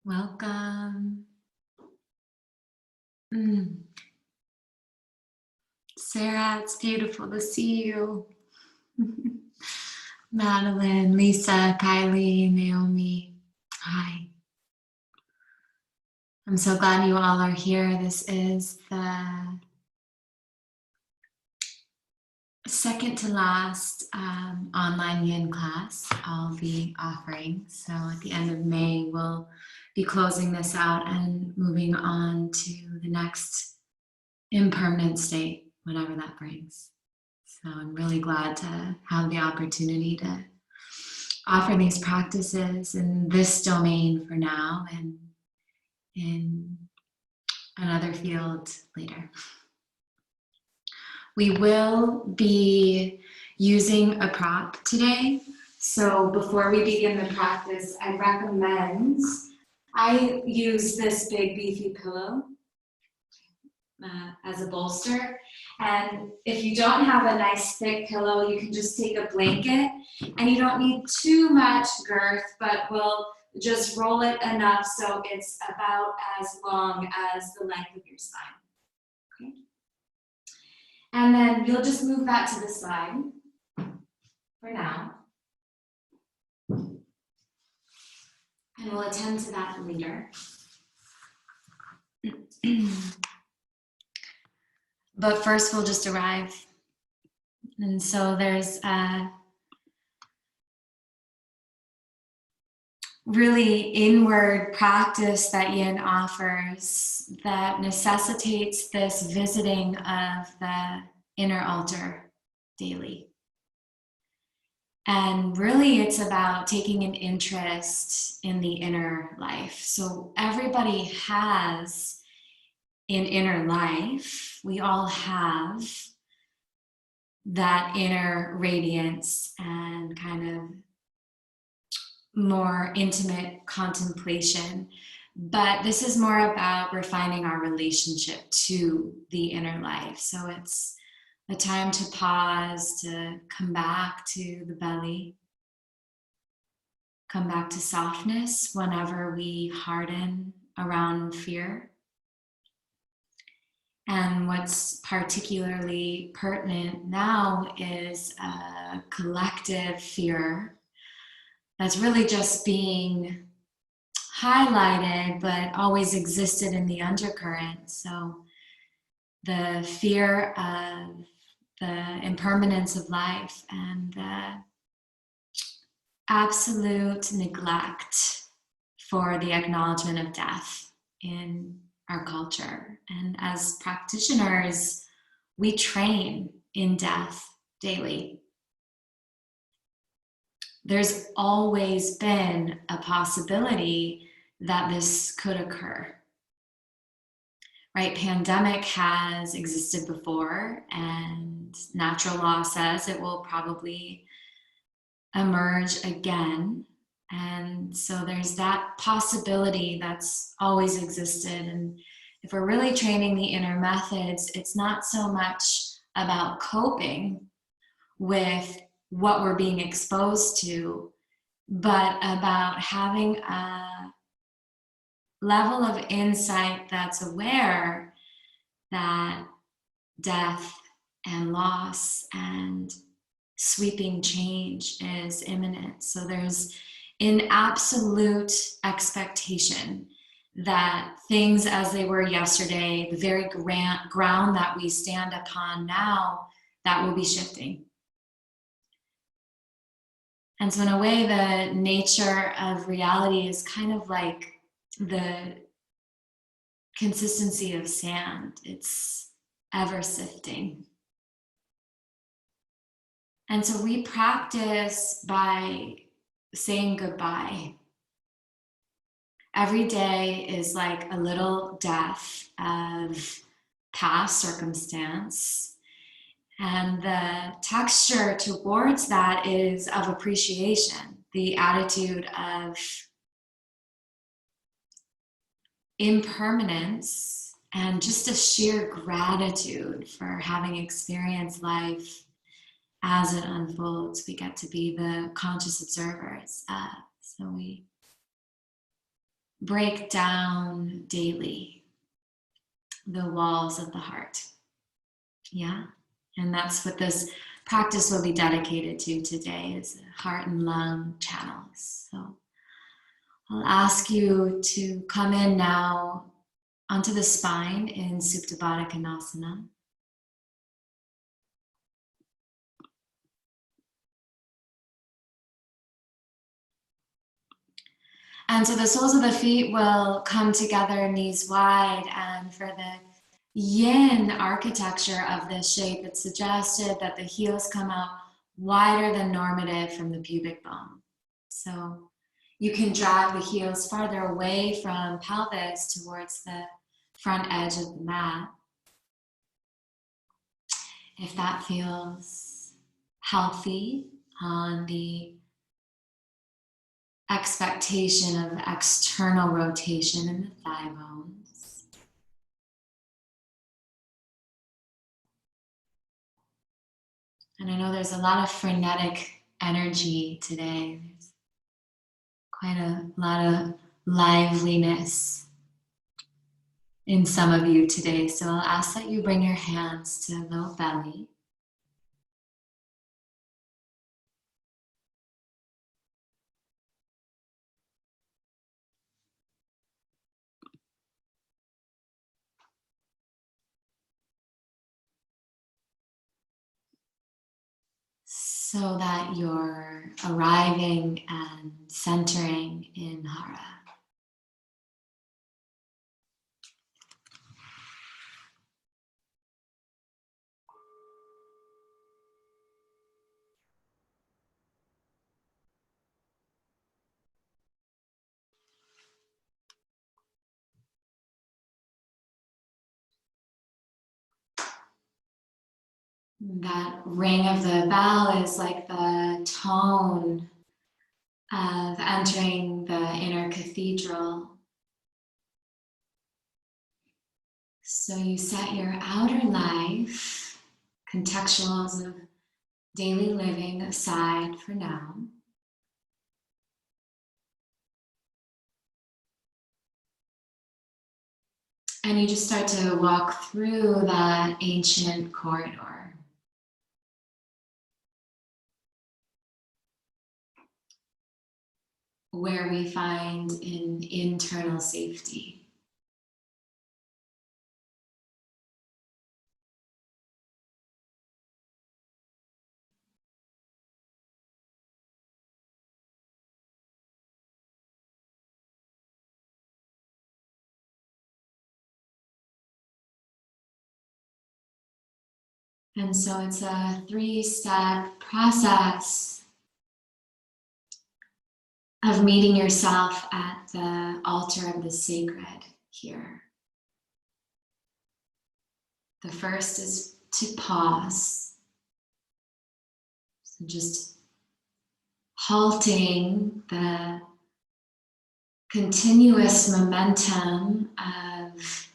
Welcome. Sarah, it's beautiful to see you. Madeline, Lisa, Kylie, Naomi. Hi. I'm so glad you all are here. This is the second to last online yin class I'll be offering. So at the end of May, we'll be closing this out and moving on to the next impermanent state, whatever that brings. So I'm really glad to have the opportunity to offer these practices in this domain for now and in another field later. We will be using a prop today. So before we begin the practice, I recommend I use this big beefy pillow as a bolster. And if you don't have a nice thick pillow, you can just take a blanket, and you don't need too much girth, but we'll just roll it enough so it's about as long as the length of your spine. Okay? And then you'll just move that to the side for now. And we'll attend to that later. But first we'll just arrive. And so there's a really inward practice that Yin offers that necessitates this visiting of the inner altar daily. And really it's about taking an interest in the inner life. So everybody has an inner life. We all have that inner radiance and kind of more intimate contemplation. But this is more about refining our relationship to the inner life. So it's a time to pause, to come back to the belly, come back to softness whenever we harden around fear. And what's particularly pertinent now is a collective fear that's really just being highlighted, but always existed in the undercurrent. So the fear of the impermanence of life and the absolute neglect for the acknowledgement of death in our culture. And as practitioners, we train in death daily. There's always been a possibility that this could occur. Right? Pandemic has existed before, and natural law says it will probably emerge again. And so there's that possibility that's always existed. And if we're really training the inner methods, it's not so much about coping with what we're being exposed to, but about having a level of insight that's aware that death and loss and sweeping change is imminent. So there's an absolute expectation that things as they were yesterday, the very ground that we stand upon now, that will be shifting. And so in a way, the nature of reality is kind of like the consistency of sand. It's ever sifting. And so we practice by saying goodbye. Every day is like a little death of past circumstance. And the texture towards that is of appreciation, the attitude of impermanence and just a sheer gratitude for having experienced life as it unfolds. We get to be the conscious observers. So we break down daily the walls of the heart. Yeah, and that's what this practice will be dedicated to today, is heart and lung channels. So I'll ask you to come in now onto the spine in Supta Baddha Konasana. And so the soles of the feet will come together, knees wide, and for the yin architecture of this shape, it's suggested that the heels come out wider than normative from the pubic bone. So you can drag the heels farther away from pelvis towards the front edge of the mat, if that feels healthy on the expectation of external rotation in the thigh bones. And I know there's a lot of frenetic energy today. There's quite a lot of liveliness in some of you today. So I'll ask that you bring your hands to low belly. So that you're arriving and centering in Hara. That ring of the bell is like the tone of entering the inner cathedral. So you set your outer life, contextuals of daily living aside for now. And you just start to walk through that ancient corridor. Where we find an internal safety. And so it's a 3-step process of meeting yourself at the altar of the sacred here. The first is to pause. So just halting the continuous momentum of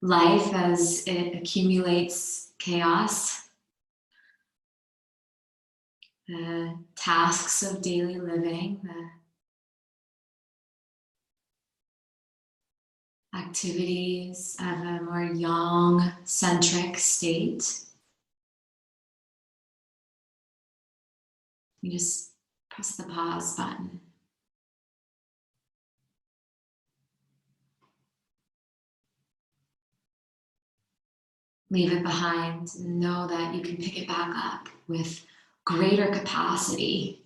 life as it accumulates chaos. The tasks of daily living, the activities of a more yang-centric state. You just press the pause button. Leave it behind and know that you can pick it back up with greater capacity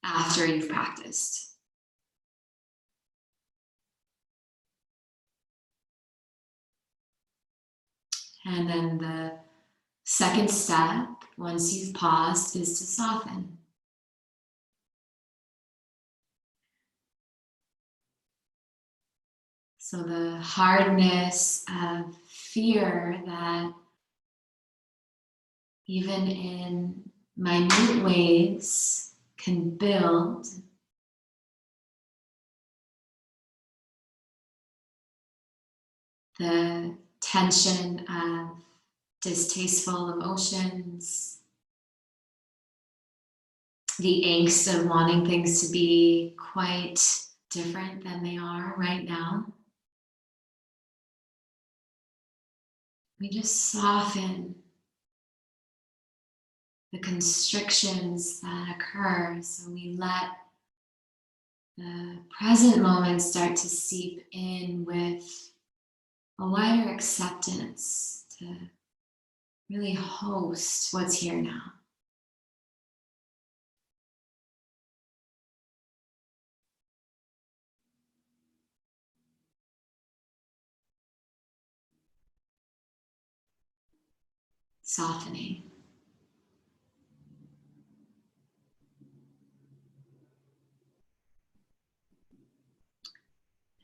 after you've practiced. And then the second step, once you've paused, is to soften. So the hardness of fear that even in minute ways can build. The tension of distasteful emotions, the angst of wanting things to be quite different than they are right now. We just soften the constrictions that occur. So we let the present moment start to seep in with a wider acceptance to really host what's here now. Softening.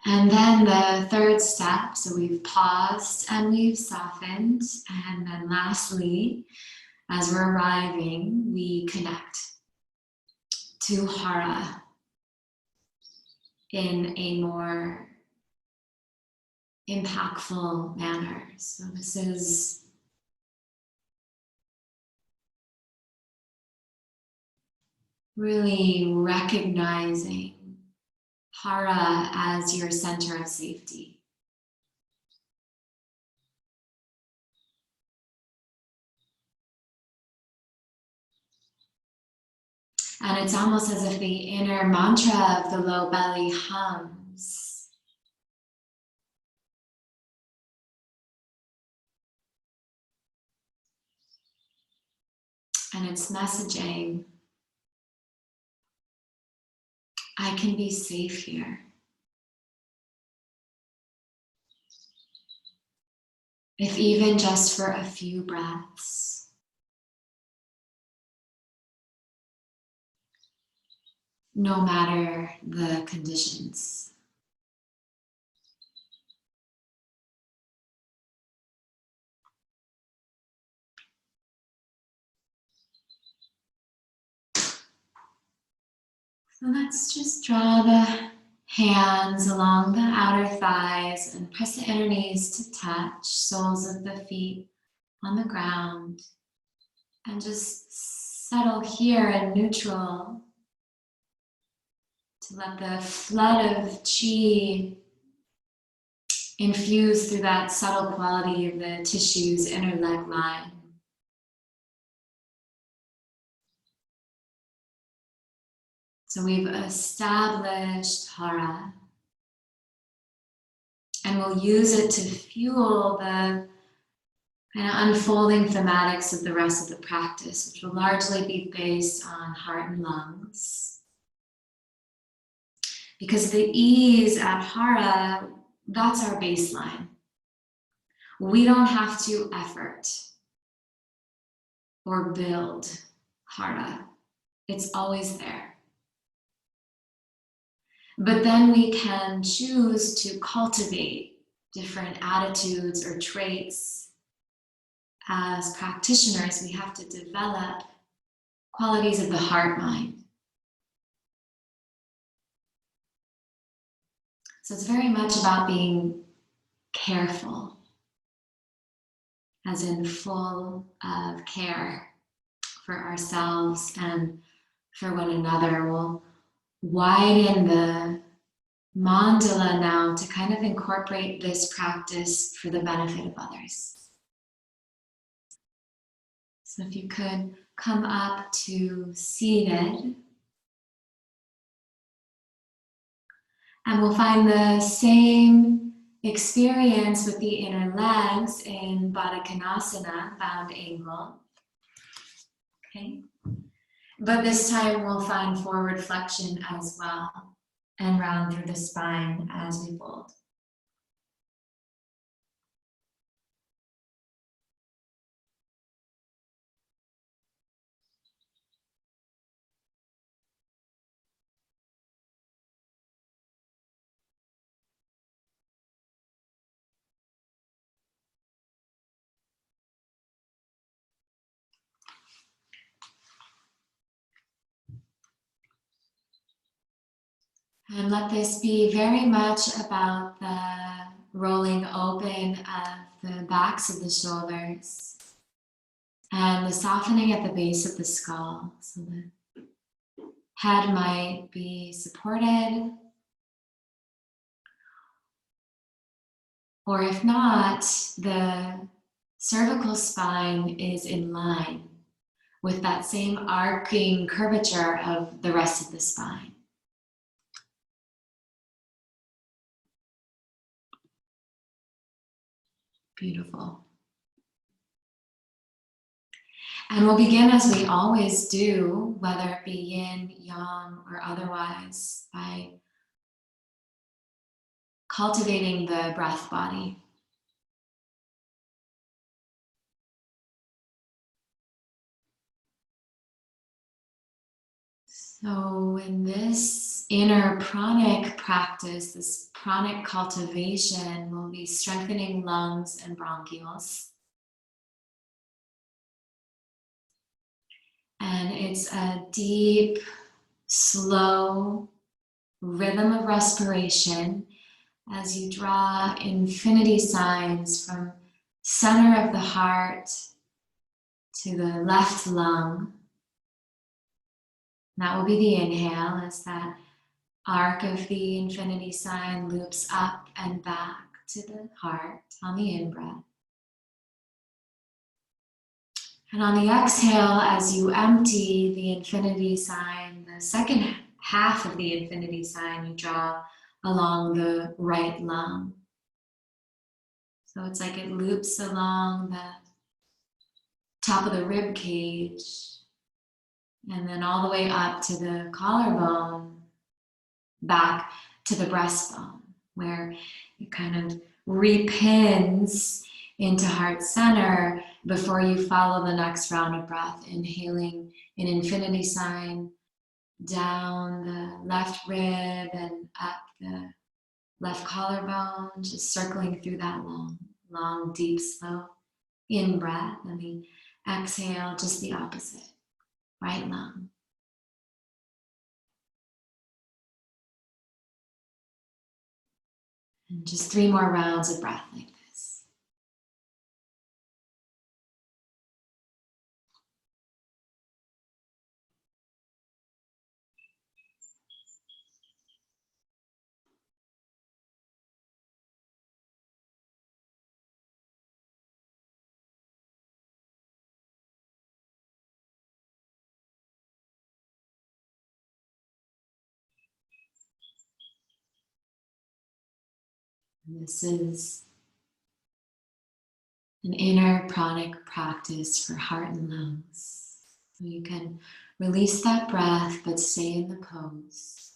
And then the third step, so we've paused and we've softened. And then lastly, as we're arriving, we connect to Hara in a more impactful manner. So this is really recognizing Hara as your center of safety. And it's almost as if the inner mantra of the low belly hums. And it's messaging, I can be safe here. If even just for a few breaths. No matter the conditions. So let's just draw the hands along the outer thighs and press the inner knees to touch, soles of the feet on the ground. And just settle here in neutral to let the flood of chi infuse through that subtle quality of the tissue's inner leg line. So we've established Hara, and we'll use it to fuel the kind of unfolding thematics of the rest of the practice, which will largely be based on heart and lungs. Because the ease at Hara, that's our baseline. We don't have to effort or build Hara. It's always there. But then we can choose to cultivate different attitudes or traits. As practitioners, we have to develop qualities of the heart-mind. So it's very much about being careful, as in full of care for ourselves and for one another. We'll widen the mandala now to kind of incorporate this practice for the benefit of others. So if you could come up to seated, and we'll find the same experience with the inner legs in Baddha Konasana, bound angle. Okay. But this time we'll find forward flexion as well and round through the spine as we fold. And let this be very much about the rolling open of the backs of the shoulders and the softening at the base of the skull. So the head might be supported Or if not, the cervical spine is in line with that same arcing curvature of the rest of the spine. Beautiful. And we'll begin as we always do, whether it be yin, yang, or otherwise, by cultivating the breath body. So in this inner pranic practice, this pranic cultivation, will be strengthening lungs and bronchials. And it's a deep, slow rhythm of respiration as you draw infinity signs from center of the heart to the left lung. That will be the inhale as that arc of the infinity sign loops up and back to the heart on the in-breath. And on the exhale, as you empty the infinity sign, the second half of the infinity sign you draw along the right lung. So it's like it loops along the top of the rib cage and then all the way up to the collarbone, back to the breastbone, where it kind of repins into heart center before you follow the next round of breath, inhaling an infinity sign down the left rib and up the left collarbone, just circling through that long, deep, slow in breath, and the exhale, just the opposite, right lung. And just 3 more rounds of breath like this. And this is an inner pranic practice for heart and lungs. So you can release that breath, but stay in the pose.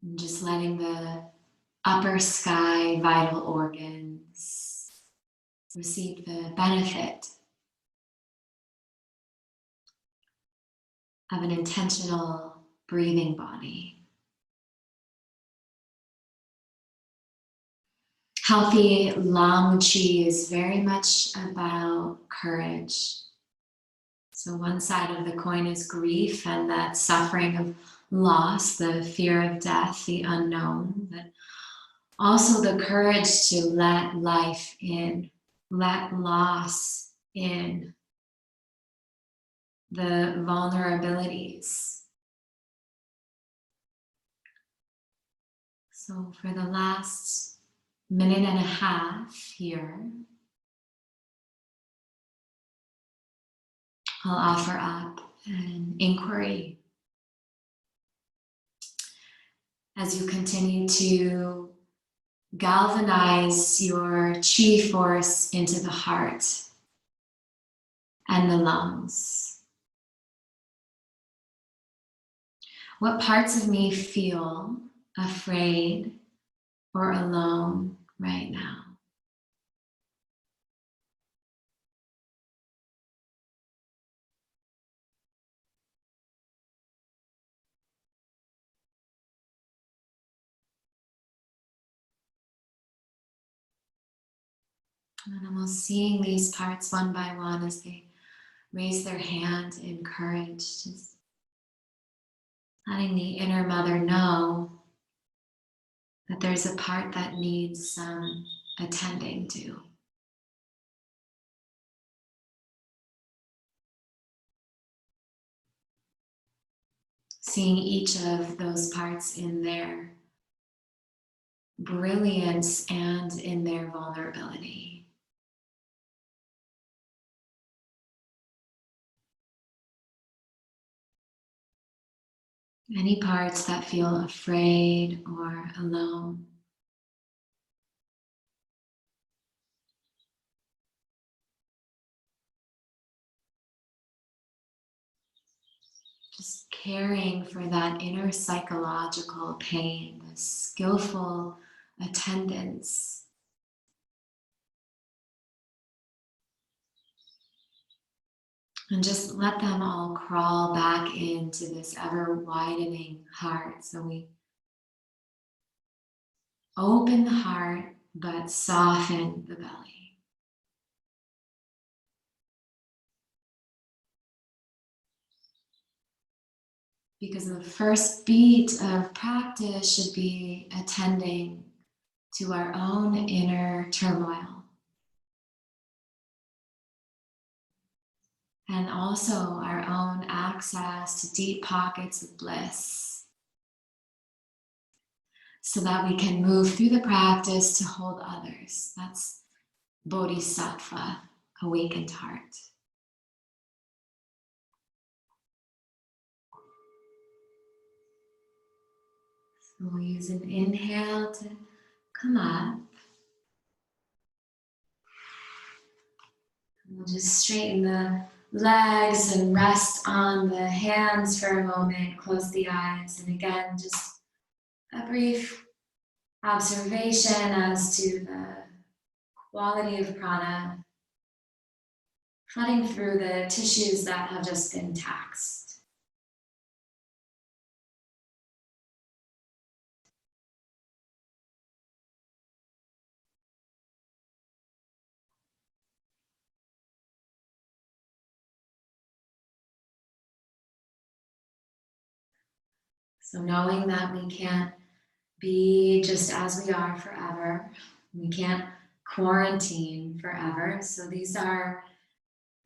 And just letting the upper sky vital organs receive the benefit of an intentional breathing body. Healthy lung qi is very much about courage. So one side of the coin is grief and that suffering of loss, the fear of death, the unknown, but also the courage to let life in, let loss in, the vulnerabilities. So for the last minute and a half here, I'll offer up an inquiry as you continue to galvanize your chi force into the heart and the lungs. What parts of me feel afraid or alone right now? And I'm almost seeing these parts one by one as they raise their hand in courage, just letting the inner mother know that there's a part that needs some attending to. Seeing each of those parts in their brilliance and in their vulnerability. Any parts that feel afraid or alone. Just caring for that inner psychological pain, the skillful attendance. And just let them all crawl back into this ever widening heart. So we open the heart, but soften the belly. Because the first beat of practice should be attending to our own inner turmoil. And also our own access to deep pockets of bliss, so that we can move through the practice to hold others. That's Bodhisattva, awakened heart. So we'll use an inhale to come up. We'll just straighten the legs and rest on the hands for a moment, close the eyes, and again, just a brief observation as to the quality of prana flooding through the tissues that have just been taxed. So knowing that we can't be just as we are forever, we can't quarantine forever. So these are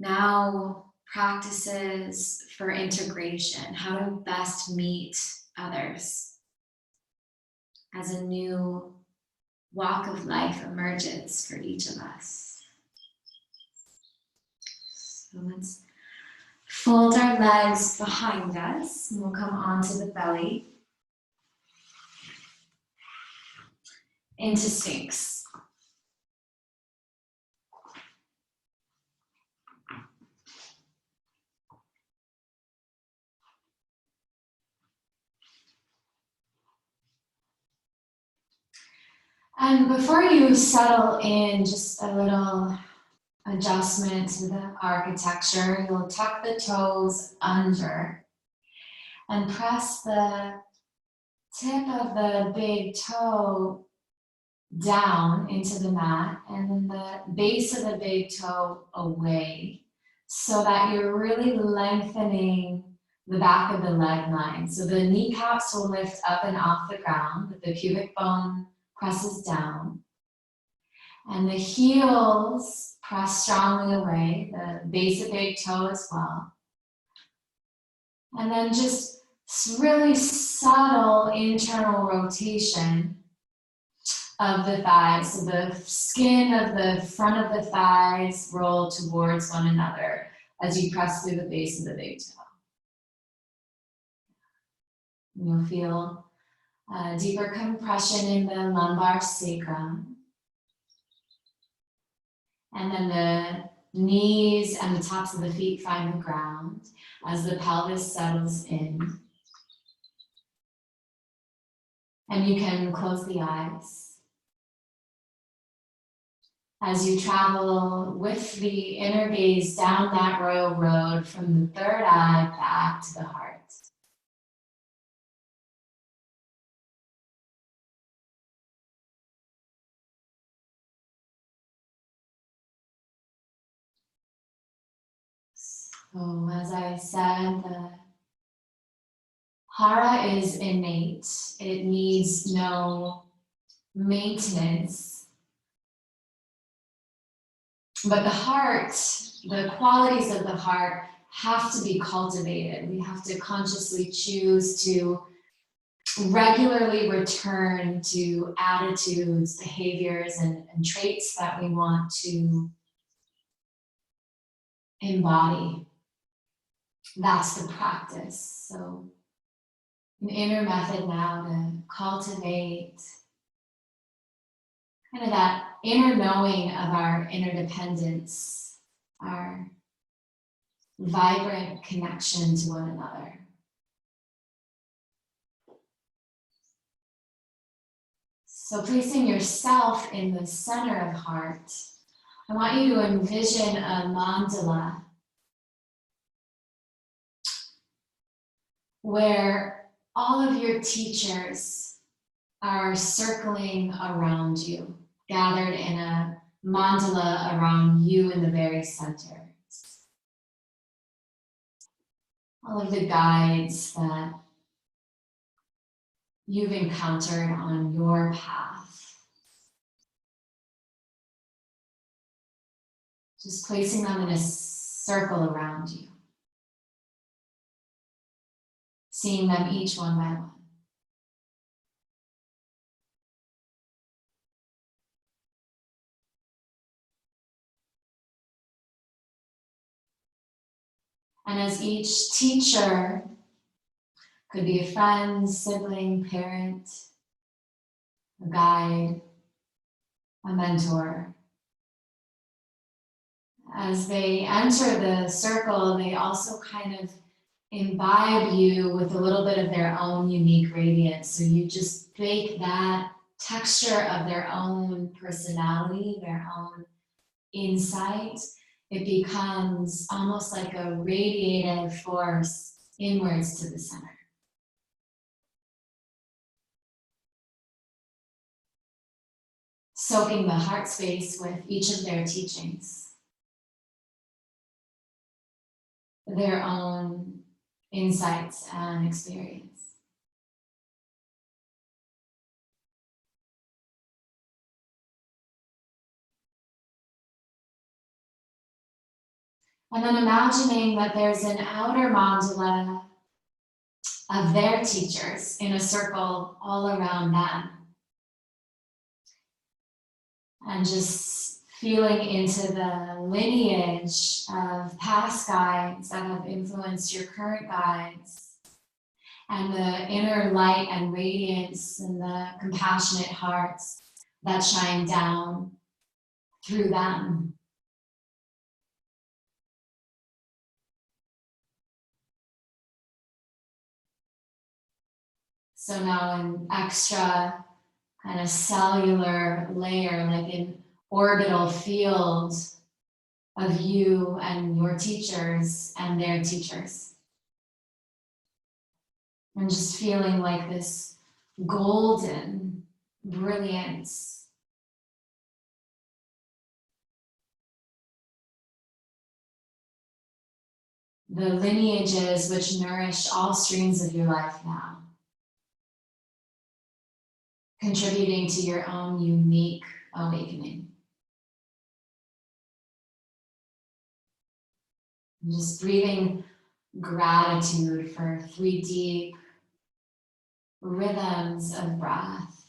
now practices for integration, how to best meet others as a new walk of life emerges for each of us. So let's fold our legs behind us, and we'll come onto the belly into Sphinx. And before you settle in, just a little adjustment to the architecture, you'll tuck the toes under and press the tip of the big toe down into the mat and then the base of the big toe away, so that you're really lengthening the back of the leg line. So the kneecaps will lift up and off the ground, but the pubic bone presses down. And the heels press strongly away, the base of big toe as well. And then just really subtle internal rotation of the thighs. So the skin of the front of the thighs roll towards one another as you press through the base of the big toe. You'll feel a deeper compression in the lumbar sacrum. And then the knees and the tops of the feet find the ground as the pelvis settles in. And you can close the eyes as you travel with the inner gaze down that royal road from the third eye back to the heart. So as I said, the Hara is innate. It needs no maintenance. But the heart, the qualities of the heart have to be cultivated. We have to consciously choose to regularly return to attitudes, behaviors, and traits that we want to embody. That's the practice. So an inner method now to cultivate kind of that inner knowing of our interdependence, our vibrant connection to one another. So placing yourself in the center of heart, I want you to envision a mandala where all of your teachers are circling around you, gathered in a mandala around you in the very center. All of the guides that you've encountered on your path. Just placing them in a circle around you. Seeing them each one by one. And as each teacher, could be a friend, sibling, parent, a guide, a mentor, as they enter the circle, they also kind of imbibe you with a little bit of their own unique radiance. So you just bake that texture of their own personality, their own insight. It becomes almost like a radiative force inwards to the center. Soaking the heart space with each of their teachings, their own insights and experience. And then imagining that there's an outer mandala of their teachers in a circle all around them. And just feeling into the lineage of past guides that have influenced your current guides, and the inner light and radiance and the compassionate hearts that shine down through them. So now an extra kind of cellular layer, like an orbital field of you and your teachers and their teachers. And just feeling like this golden brilliance. The lineages which nourish all streams of your life now. Contributing to your own unique awakening. And just breathing gratitude for 3 deep rhythms of breath.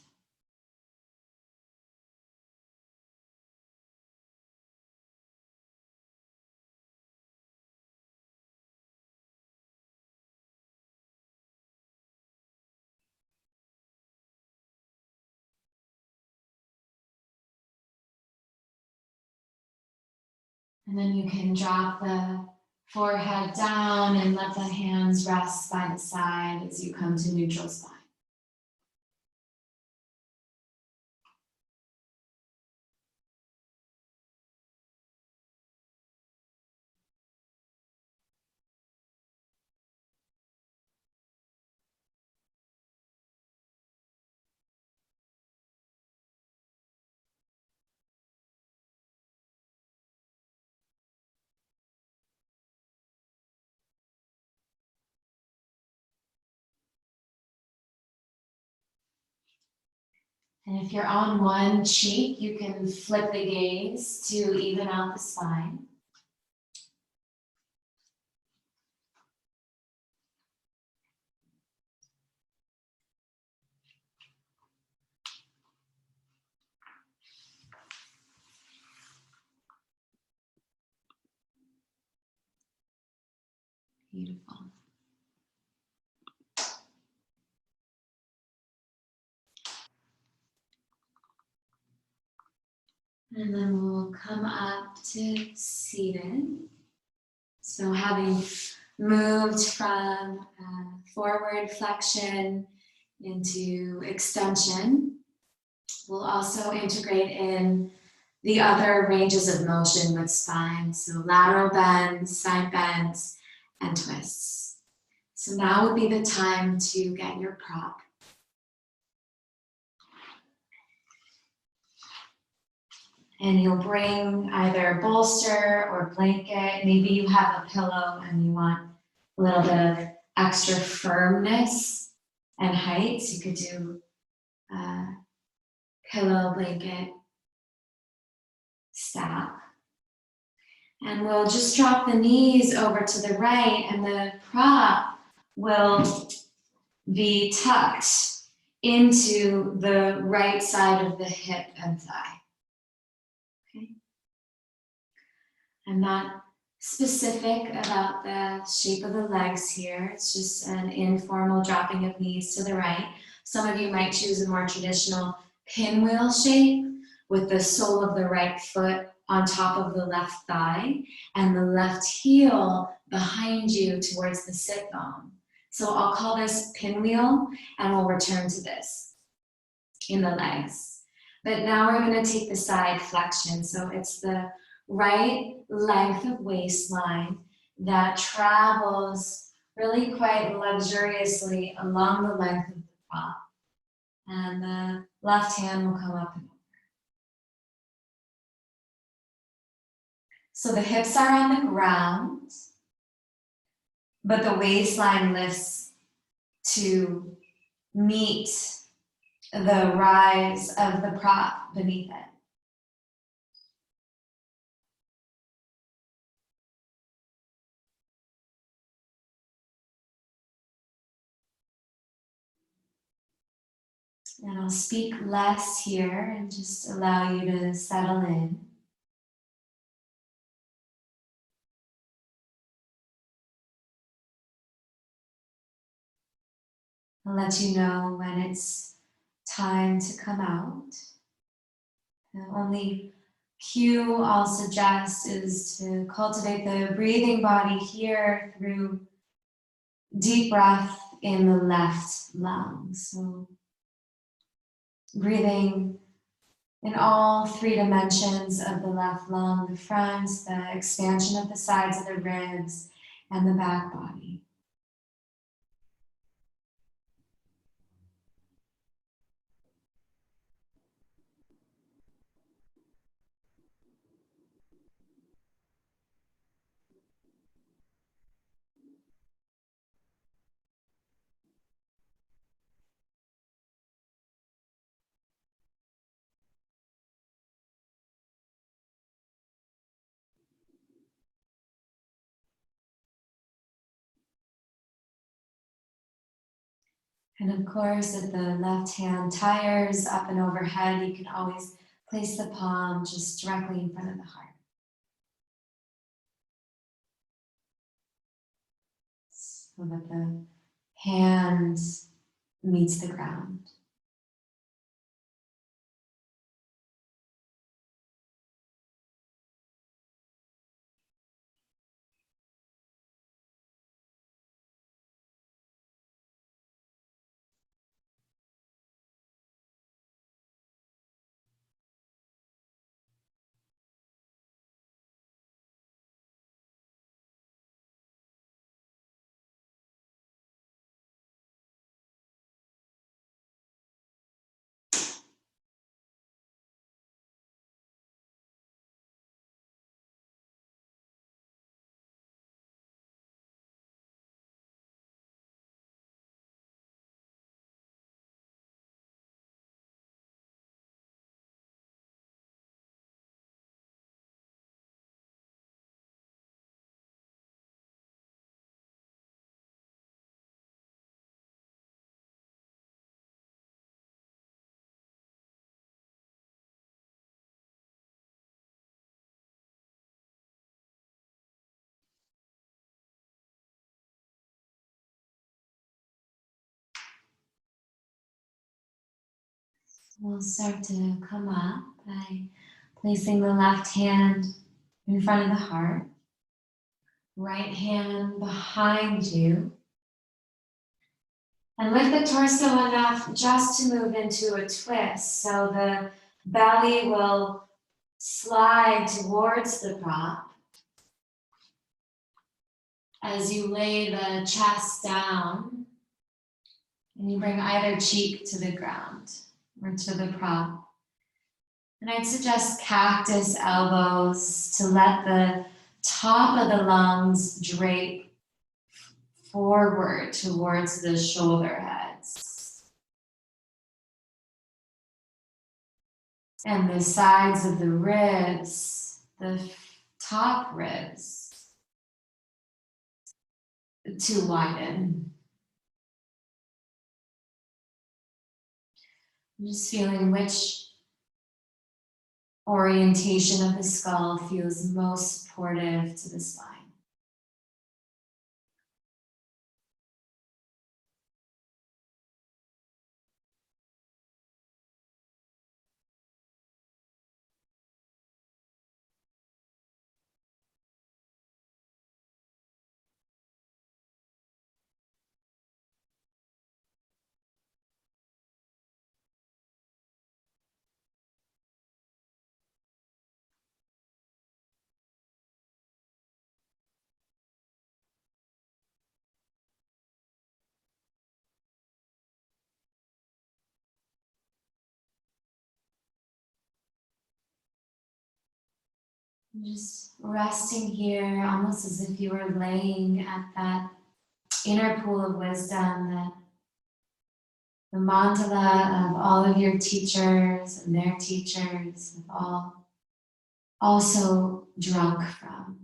And then you can drop the forehead down and let the hands rest by the side as you come to neutral spine. And if you're on one cheek, you can flip the gaze to even out the spine. Beautiful. And then we'll come up to seated. So having moved from forward flexion into extension, we'll also integrate in the other ranges of motion with spine. So lateral bends, side bends, and twists. So now would be the time to get your prop. And you'll bring either bolster or blanket. Maybe you have a pillow and you want a little bit of extra firmness and height. So you could do pillow, blanket, stack. And we'll just drop the knees over to the right, and the prop will be tucked into the right side of the hip and thigh. Okay. I'm not specific about the shape of the legs here. It's just an informal dropping of knees to the right. Some of you might choose a more traditional pinwheel shape with the sole of the right foot on top of the left thigh and the left heel behind you towards the sit bone. So I'll call this pinwheel, and we'll return to this in the legs. But now we're going to take the side flexion. So it's the right length of waistline that travels really quite luxuriously along the length of the prop. And the left hand will come up and over. So the hips are on the ground, but the waistline lifts to meet the rise of the prop beneath it. And I'll speak less here and just allow you to settle in. I'll let you know when it's time to come out. The only cue I'll suggest is to cultivate the breathing body here through deep breath in the left lung. So breathing in all three dimensions of the left lung, the front, the expansion of the sides of the ribs, and the back body. And of course, if the left hand tires up and overhead, you can always place the palm just directly in front of the heart. So that the hand meets the ground. We'll start to come up by placing the left hand in front of the heart, right hand behind you, and lift the torso enough just to move into a twist. So the belly will slide towards the prop as you lay the chest down and you bring either cheek to the ground or to the prop. And I'd suggest cactus elbows to let the top of the lungs drape forward towards the shoulder heads. And the sides of the ribs, the top ribs, to widen. I'm just feeling which orientation of the skull feels most supportive to the spine. Just resting here, almost as if you were laying at that inner pool of wisdom that the mandala of all of your teachers and their teachers have all also drunk from.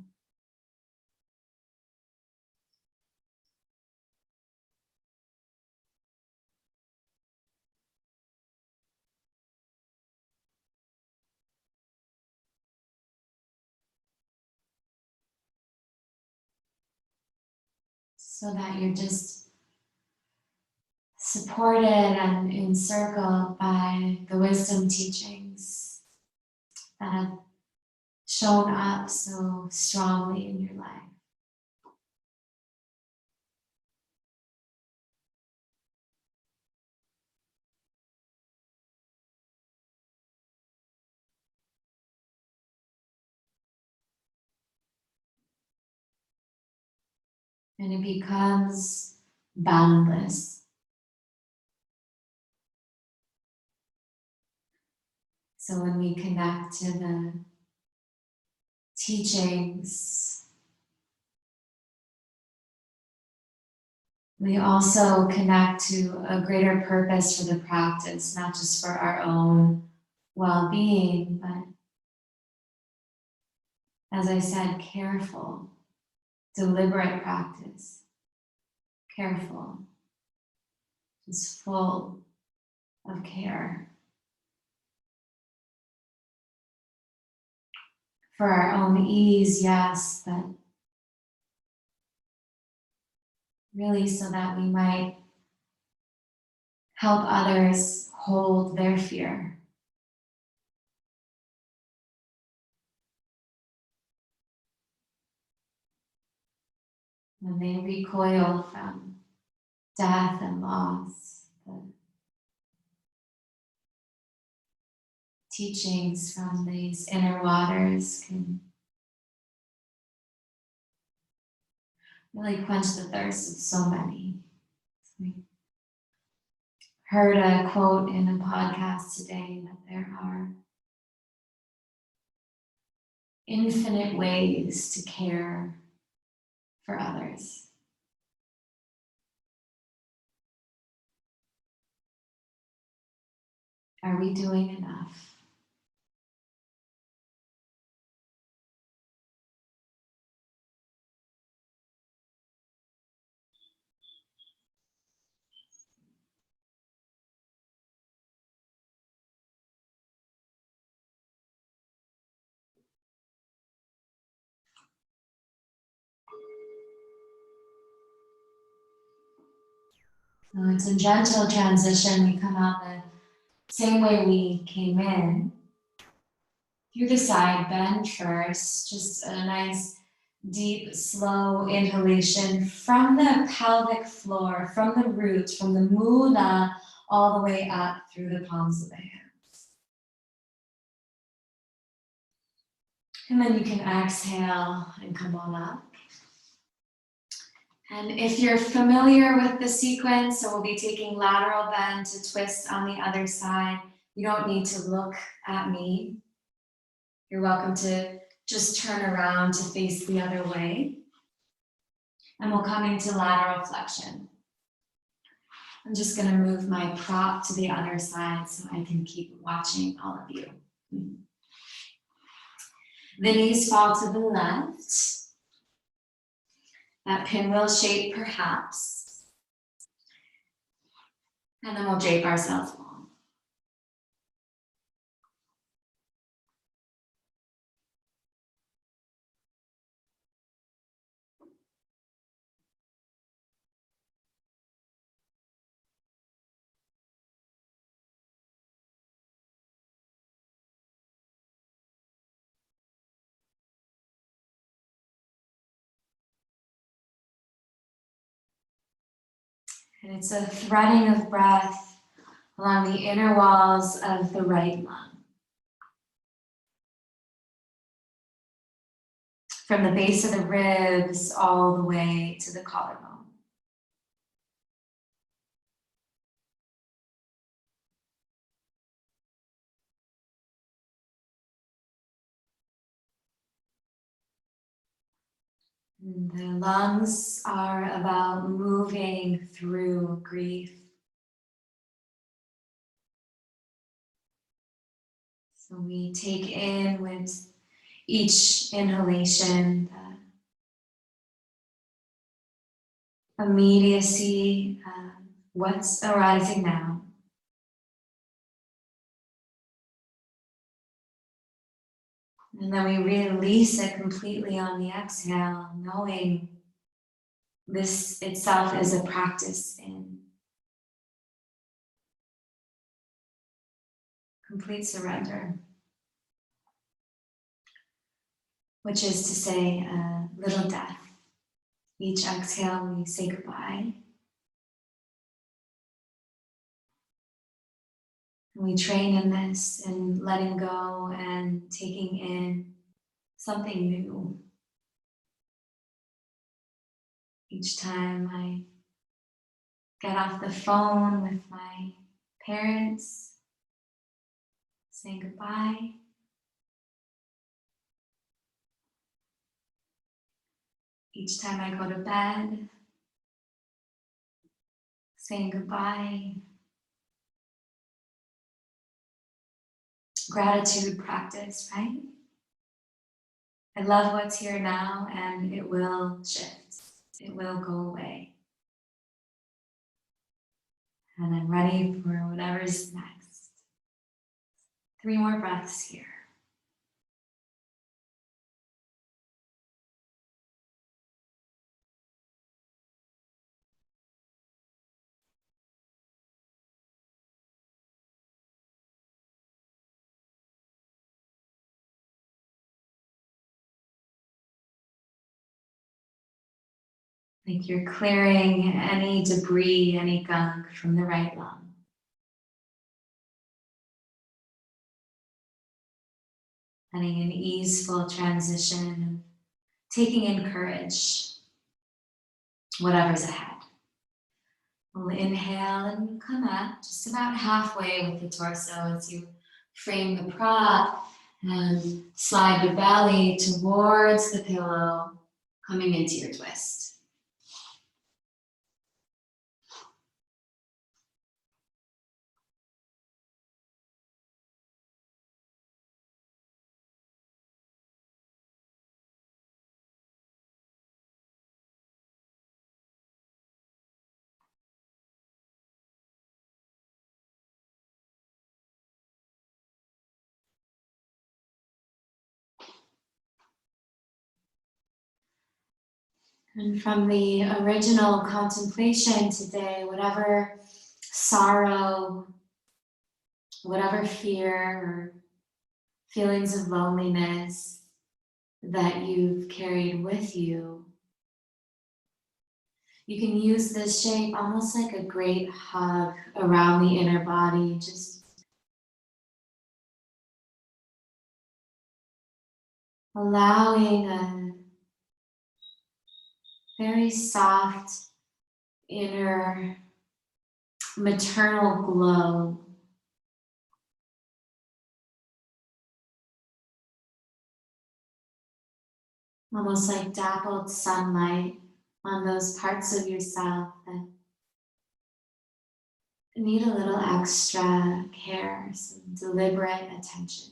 So that you're just supported and encircled by the wisdom teachings that have shown up so strongly in your life. And it becomes boundless. So when we connect to the teachings, we also connect to a greater purpose for the practice, not just for our own well-being, but as I said, careful, deliberate practice, careful, just full of care for our own ease, yes, but really so that we might help others hold their fear. When they recoil from death and loss, the teachings from these inner waters can really quench the thirst of so many. We heard a quote in a podcast today that there are infinite ways to care for others. Are we doing enough? So it's a gentle transition. We come out the Same way we came in, through the side bend first, just a nice deep, slow inhalation from the pelvic floor, from the roots, from the mula, all the way up through the palms of the hands. And then you can exhale and come on up. And if you're familiar with the sequence, so we'll be taking lateral bend to twist on the other side. You don't need to look at me. You're welcome to just turn around to face the other way. And we'll come into lateral flexion. I'm just going to move my prop to the other side so I can keep watching all of you. The knees fall to the left. That pinwheel shape perhaps. And then we'll drape ourselves long. And it's a threading of breath along the inner walls of the right lung. From the base of the ribs all the way to the collarbone. And the lungs are about moving through grief. So we take in with each inhalation the immediacy of what's arising now. And then we release it completely on the exhale, knowing this itself is a practice in complete surrender, which is to say a little death. Each exhale, we say goodbye. And we train in this, in letting go and taking in something new. Each time I get off the phone with my parents, saying goodbye. Each time I go to bed, saying goodbye. Gratitude practice, right? I love what's here now and it will shift. It will go away. And I'm ready for whatever's next. 3 more breaths here. Like you're clearing any debris, any gunk from the right lung. Letting an easeful transition, taking in courage, whatever's ahead. We'll inhale and come up just about halfway with the torso as you frame the prop and slide the belly towards the pillow, coming into your twist. And from the original contemplation today, whatever sorrow whatever fear or feelings of loneliness that you've carried with you, you can use this shape almost like a great hug around the inner body, just allowing a very soft inner maternal glow, almost like dappled sunlight on those parts of yourself that need a little extra care, some deliberate attention.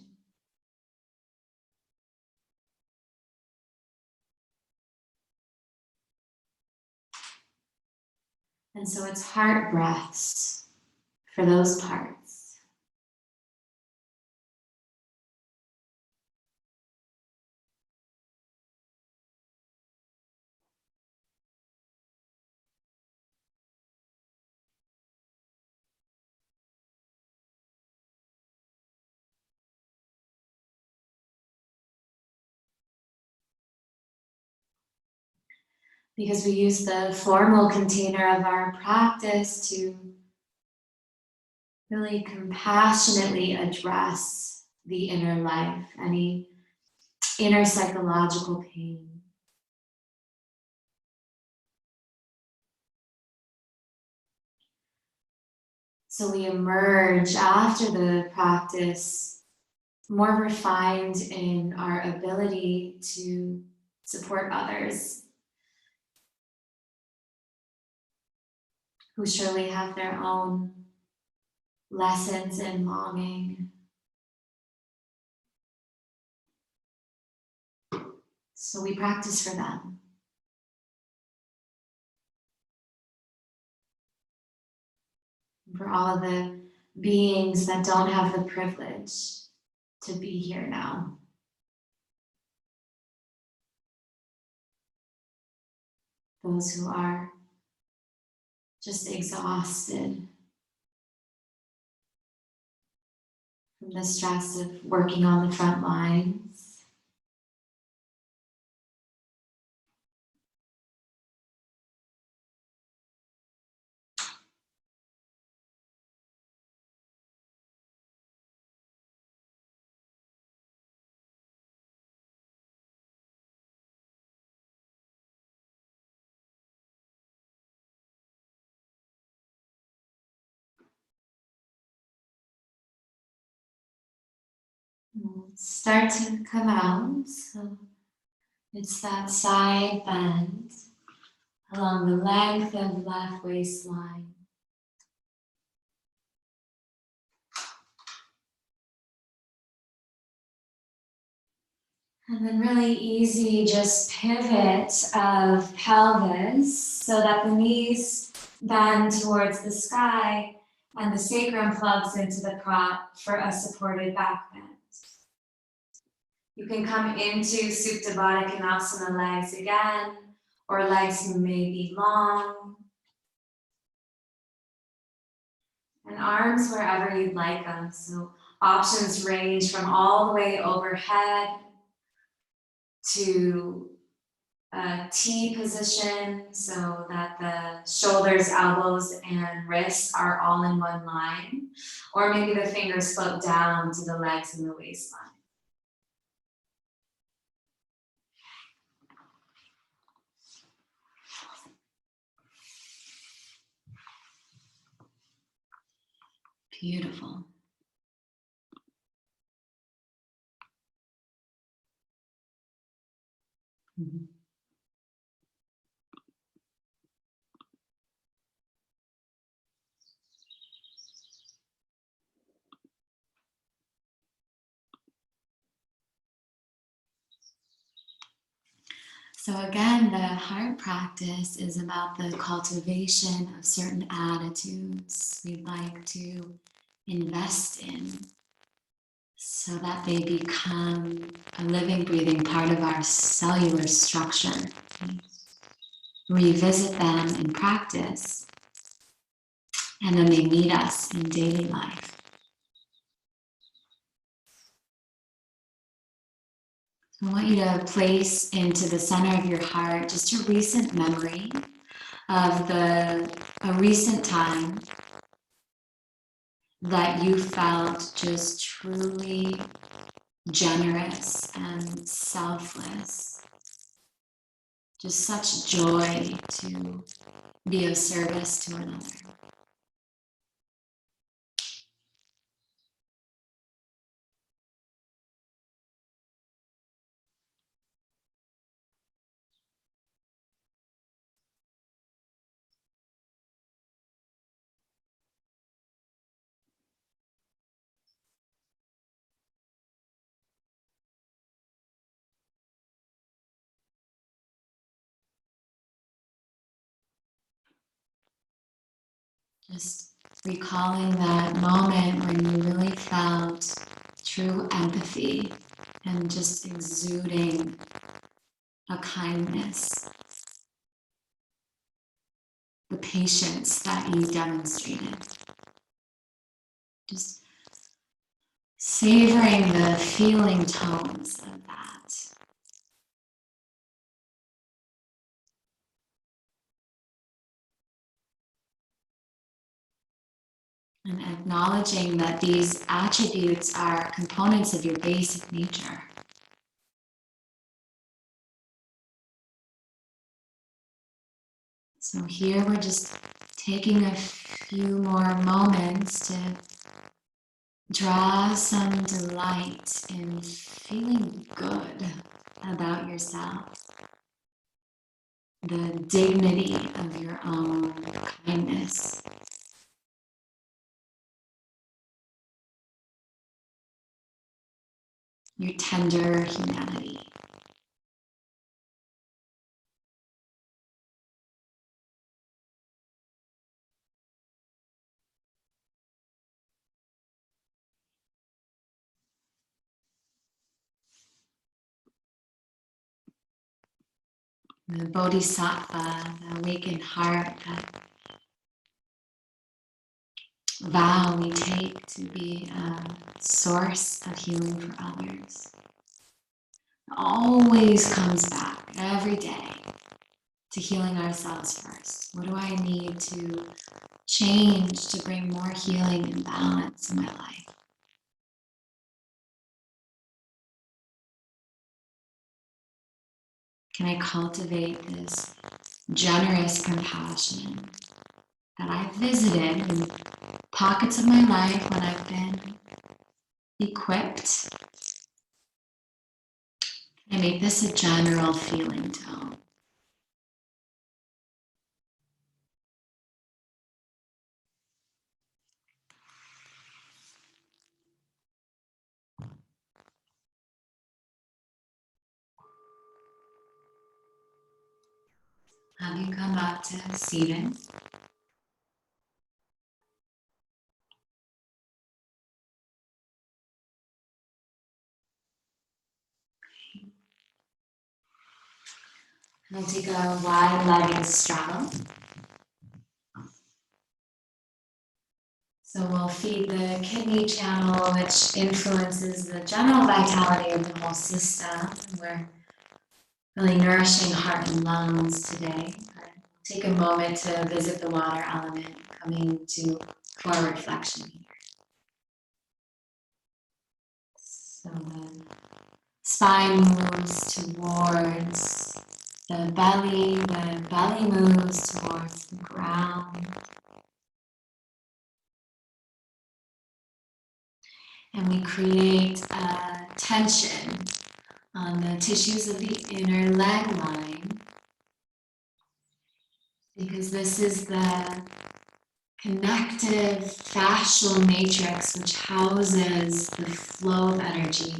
And so it's heart breaths for those parts. Because we use the formal container of our practice to really compassionately address the inner life, any inner psychological pain. So we emerge after the practice more refined in our ability to support others who surely have their own lessons in longing. So we practice for them. For all of the beings that don't have the privilege to be here now. Those who are just exhausted from the stress of working on the front lines. Start to come out. So it's that side bend along the length of left waistline. And then really easy just pivot of pelvis so that the knees bend towards the sky and the sacrum plugs into the prop for a supported back bend. You can come into Supta Baddha Konasana legs again, or legs may be long. And arms wherever you'd like them. So options range from all the way overhead to a T position so that the shoulders, elbows, and wrists are all in one line. Or maybe the fingers float down to the legs and the waistline. Beautiful. Mm-hmm. So again, the heart practice is about the cultivation of certain attitudes we'd like to invest in so that they become a living, breathing part of our cellular structure. Revisit them in practice, and then they meet us in daily life. I want you to place into the center of your heart just a recent memory of a recent time that you felt just truly generous and selfless. Just such joy to be of service to another. Just recalling that moment when you really felt true empathy and just exuding a kindness, the patience that you demonstrated. Just savoring the feeling tones of that. And acknowledging that these attributes are components of your basic nature. So here we're just taking a few more moments to draw some delight in feeling good about yourself. The dignity of your own kindness. Your tender humanity. The bodhisattva, the awakened heart, that vow we take to be a source of healing for others. Always comes back every day to healing ourselves first. What do I need to change to bring more healing and balance in my life? Can I cultivate this generous compassion that I've visited in pockets of my life when I've been equipped? Can I make this a general feeling tone? Have you come back to seated? We'll take a wide-legged straddle. So we'll feed the kidney channel, which influences the general vitality of the whole system. We're really nourishing heart and lungs today. Take a moment to visit the water element, coming to forward flexion here. So the spine moves towards the belly moves towards the ground. And we create a tension on the tissues of the inner leg line, because this is the connective fascial matrix which houses the flow of energy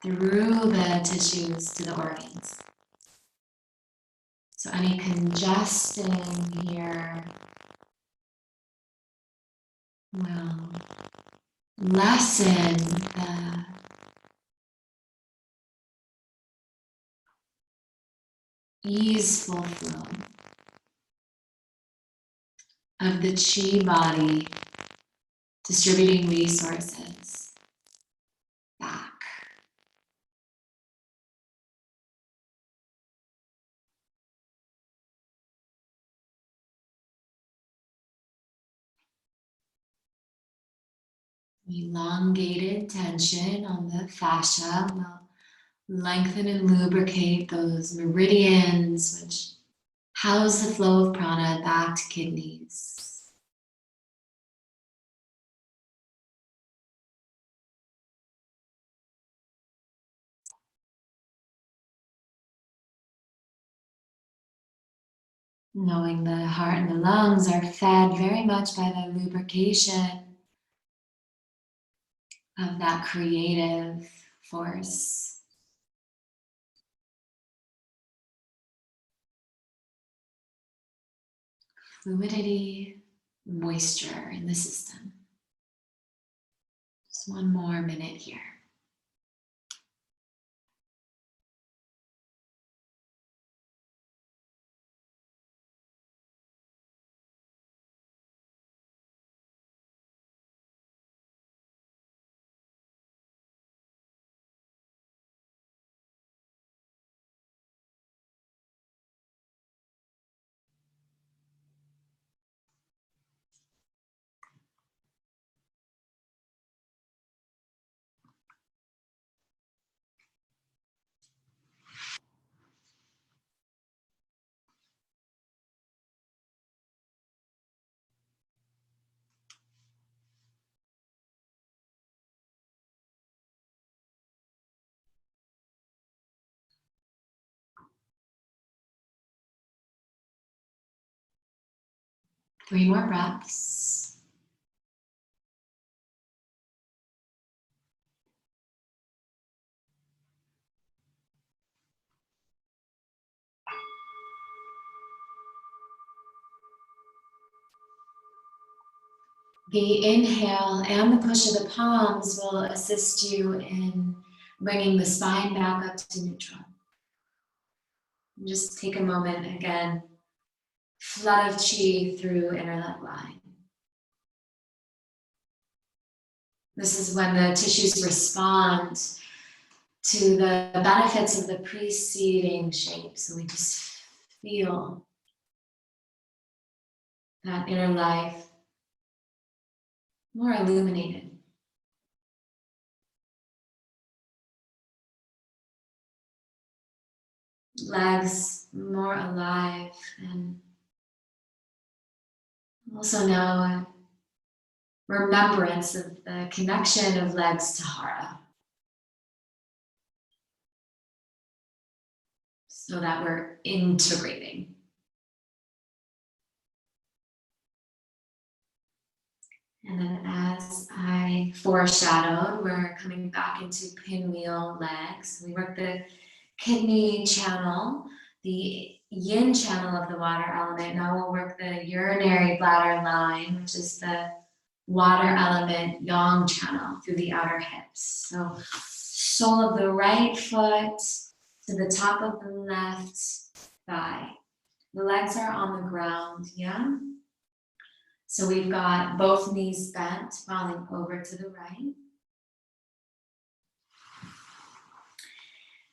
through the tissues to the organs. So any congesting here will lessen the easeful flow of the chi body, distributing resources back. Elongated tension on the fascia will lengthen and lubricate those meridians which house the flow of prana back to kidneys. Knowing the heart and the lungs are fed very much by the lubrication of that creative force. Fluidity, moisture in the system. Just one more minute here. Three more breaths. The inhale and the push of the palms will assist you in bringing the spine back up to neutral. And just take a moment again, flood of chi through inner leg line. This is when the tissues respond to the benefits of the preceding shape. So we just feel that inner life more illuminated. Legs more alive, and also now a remembrance of the connection of legs to Hara. So that we're integrating. And then as I foreshadowed, we're coming back into pinwheel legs. We work the kidney channel, the yin channel of the water element. Now we'll work the urinary bladder line, which is the water element yang channel through the outer hips. So sole of the right foot to the top of the left thigh. The legs are on the ground, yeah? So we've got both knees bent, falling over to the right.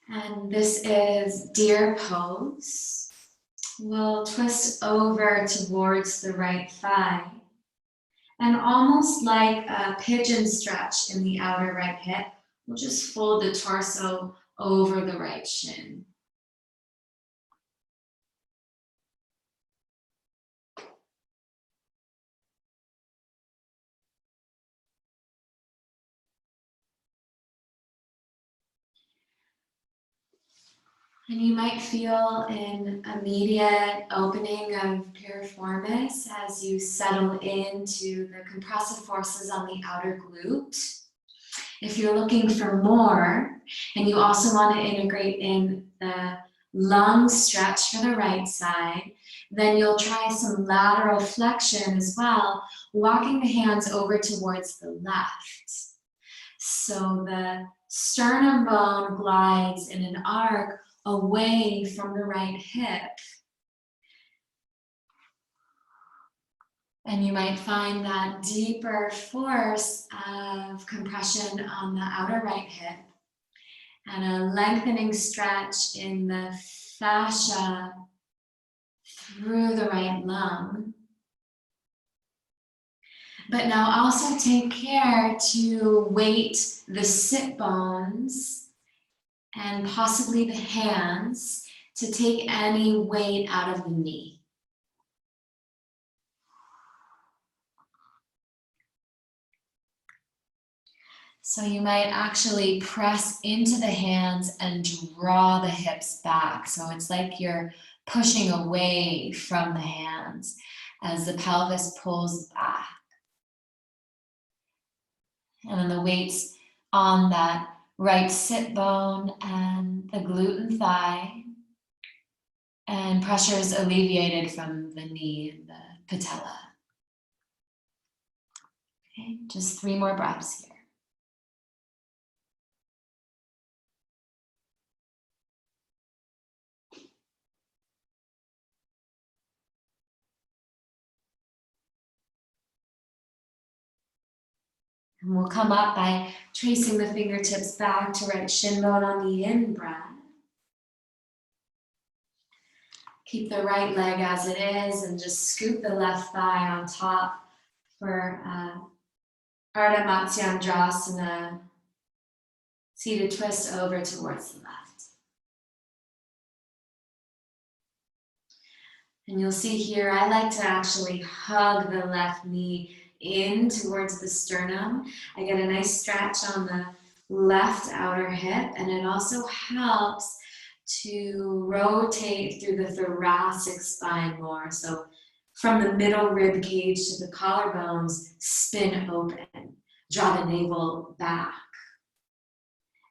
And this is deer pose. We'll twist over towards the right thigh. And almost like a pigeon stretch in the outer right hip, we'll just fold the torso over the right shin. And you might feel an immediate opening of piriformis as you settle into the compressive forces on the outer glute. If you're looking for more, and you also want to integrate in the lung stretch for the right side, then you'll try some lateral flexion as well, walking the hands over towards the left. So the sternum bone glides in an arc away from the right hip. And you might find that deeper force of compression on the outer right hip and a lengthening stretch in the fascia through the right lung. But now also take care to weight the sit bones and possibly the hands to take any weight out of the knee. So you might actually press into the hands and draw the hips back. So it's like you're pushing away from the hands as the pelvis pulls back. And then the weight's on that right sit bone and the glute and thigh. And pressure is alleviated from the knee and the patella. Okay, just 3 more breaths here. And we'll come up by tracing the fingertips back to right shin bone on the in breath. Keep the right leg as it is and just scoop the left thigh on top for Ardha Matsyendrasana, seated twist over towards the left. And you'll see here, I like to actually hug the left knee in towards the sternum. I get a nice stretch on the left outer hip, and it also helps to rotate through the thoracic spine more. So from the middle rib cage to the collarbones, spin open, draw the navel back,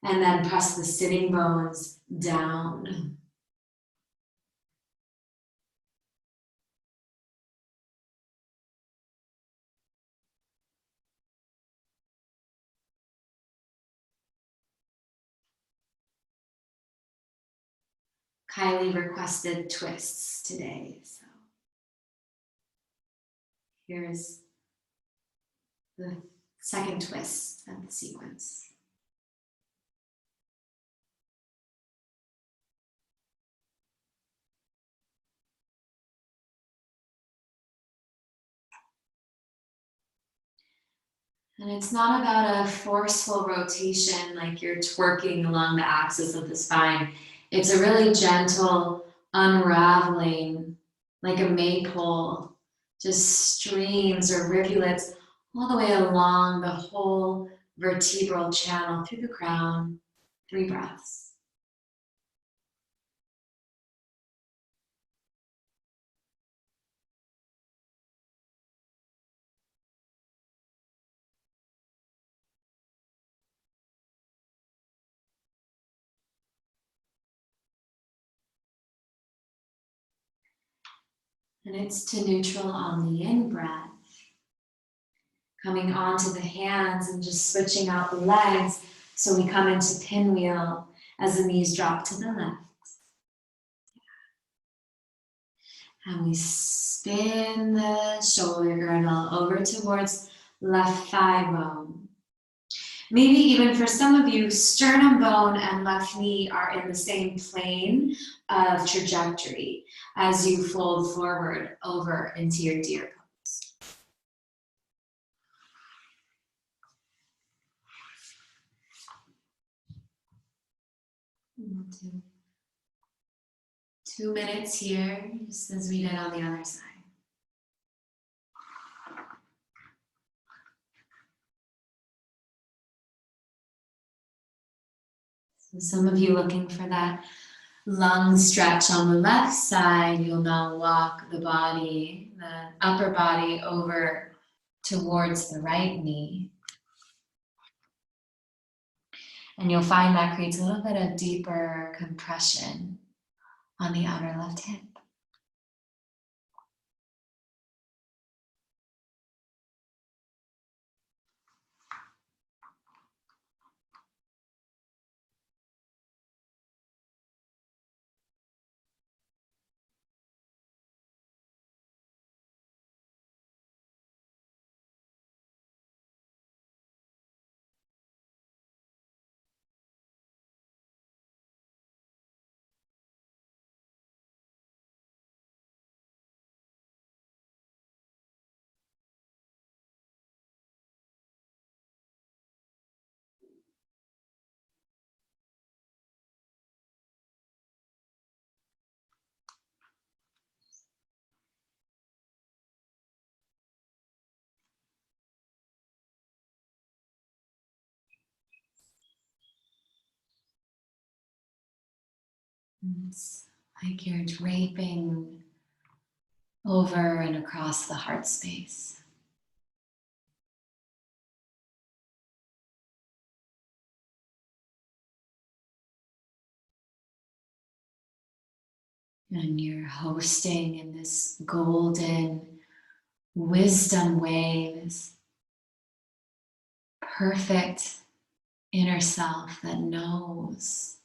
and then press the sitting bones down. Kylie requested twists today, so here's the second twist of the sequence. And it's not about a forceful rotation like you're twerking along the axis of the spine. It's a really gentle unraveling, like a maypole, just streams or rivulets all the way along the whole vertebral channel through the crown. 3 breaths. And it's to neutral on the in breath. Coming onto the hands and just switching out the legs. So we come into pinwheel as the knees drop to the left. And we spin the shoulder girdle over towards left thigh bone. Maybe even for some of you, sternum bone and left knee are in the same plane of trajectory as you fold forward over into your deer pose. We'll do 2 minutes here, just as we did on the other side. So some of you looking for that lung stretch on the left side, you'll now walk the body, the upper body over towards the right knee. And you'll find that creates a little bit of deeper compression on the outer left hip. It's like you're draping over and across the heart space. And you're hosting in this golden wisdom wave, this perfect inner self that knows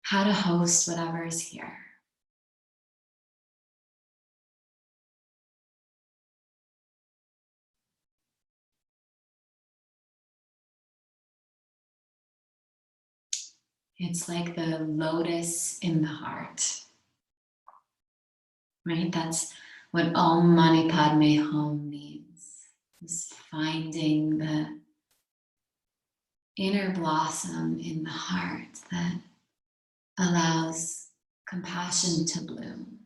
how to host whatever is here. It's like the lotus in the heart, right? That's what Om Mani Padme Hum means, is finding the inner blossom in the heart that allows compassion to bloom.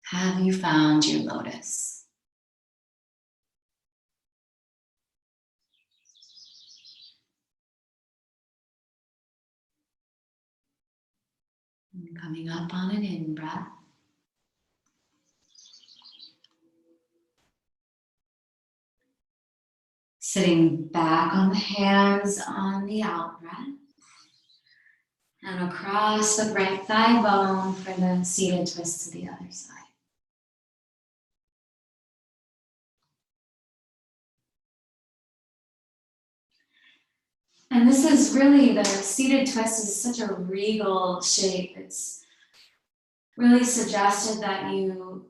Have you found your lotus? And coming up on an in-breath. Sitting back on the hands on the out-breath. And across the right thigh bone for the seated twist to the other side. And this is really, the seated twist is such a regal shape. It's really suggested that you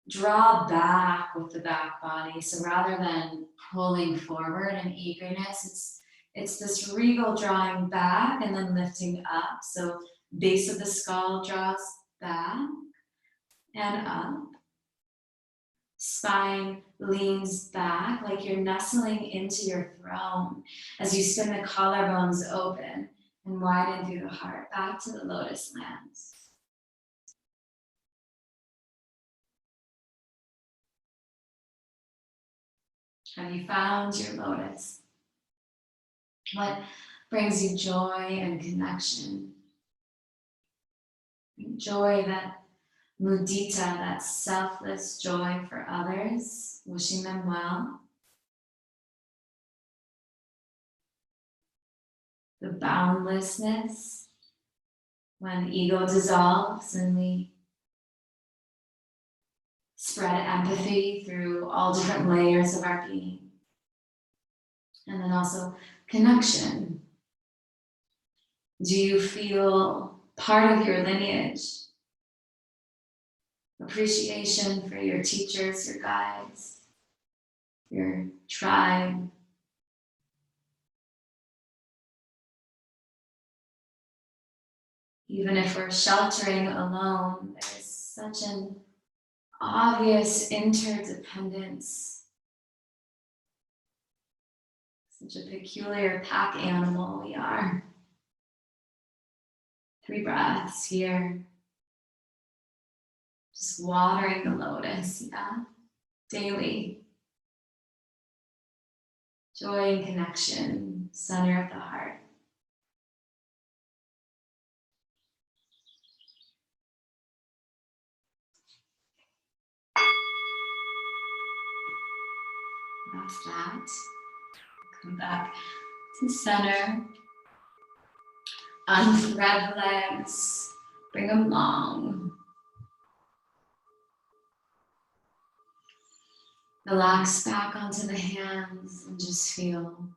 draw back with the back body. So rather than pulling forward in eagerness, it's this regal drawing back and then lifting up. So base of the skull draws back and up. Spine leans back like you're nestling into your throne as you spin the collarbones open and widen through the heart back to the lotus lands. Have you found your lotus? What brings you joy and connection? Joy, that mudita, that selfless joy for others, wishing them well. The boundlessness, when ego dissolves and we spread empathy through all different layers of our being. And then also connection. Do you feel part of your lineage? Appreciation for your teachers, your guides, your tribe. Even if we're sheltering alone, there's such an obvious interdependence. Such a peculiar pack animal we are. 3 breaths here. Just watering the lotus, yeah, daily. Joy and connection, center of the heart. That's that. Come back to center. Unthread the legs, bring them long. Relax back onto the hands and just feel.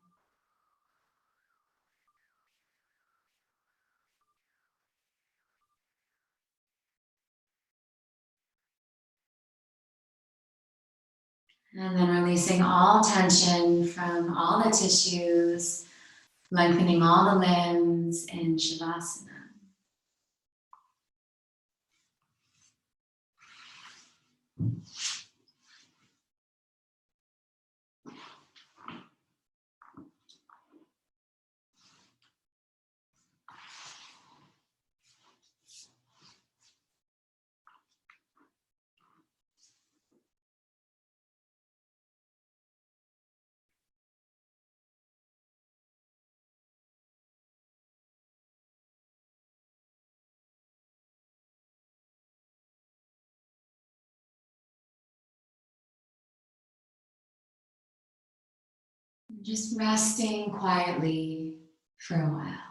And then releasing all tension from all the tissues, lengthening all the limbs in Shavasana. Just resting quietly for a while.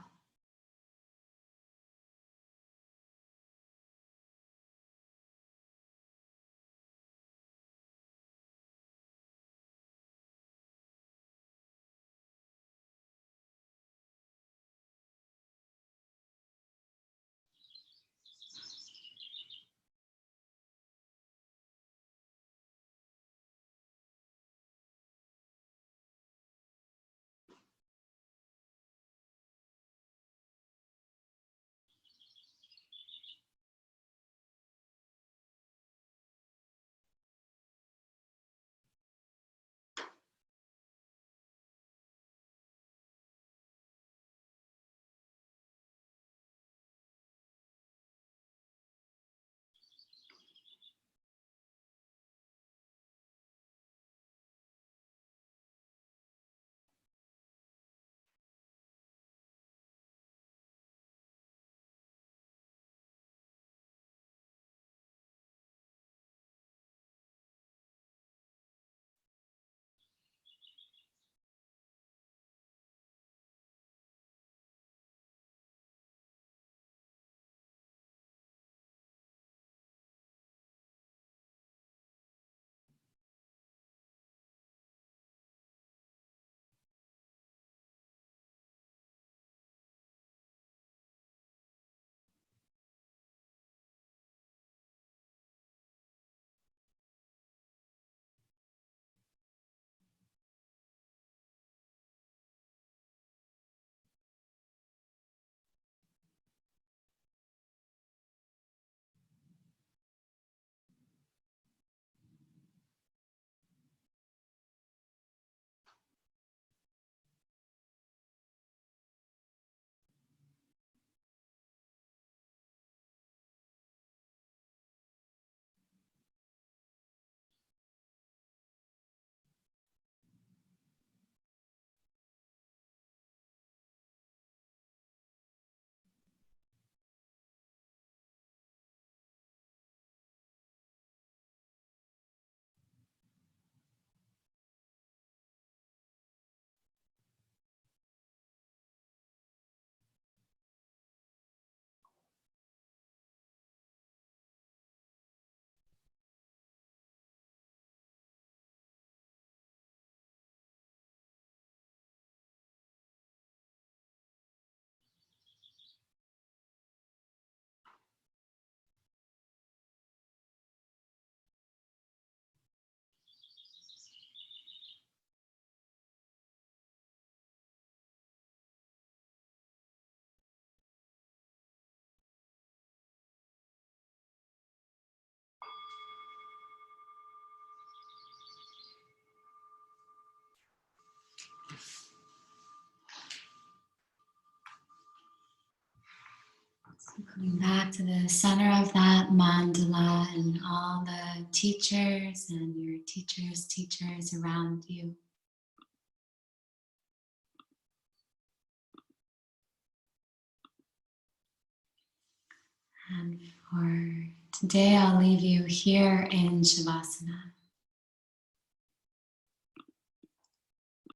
Coming back to the center of that mandala and all the teachers and your teachers around you. And for today, I'll leave you here in Shavasana.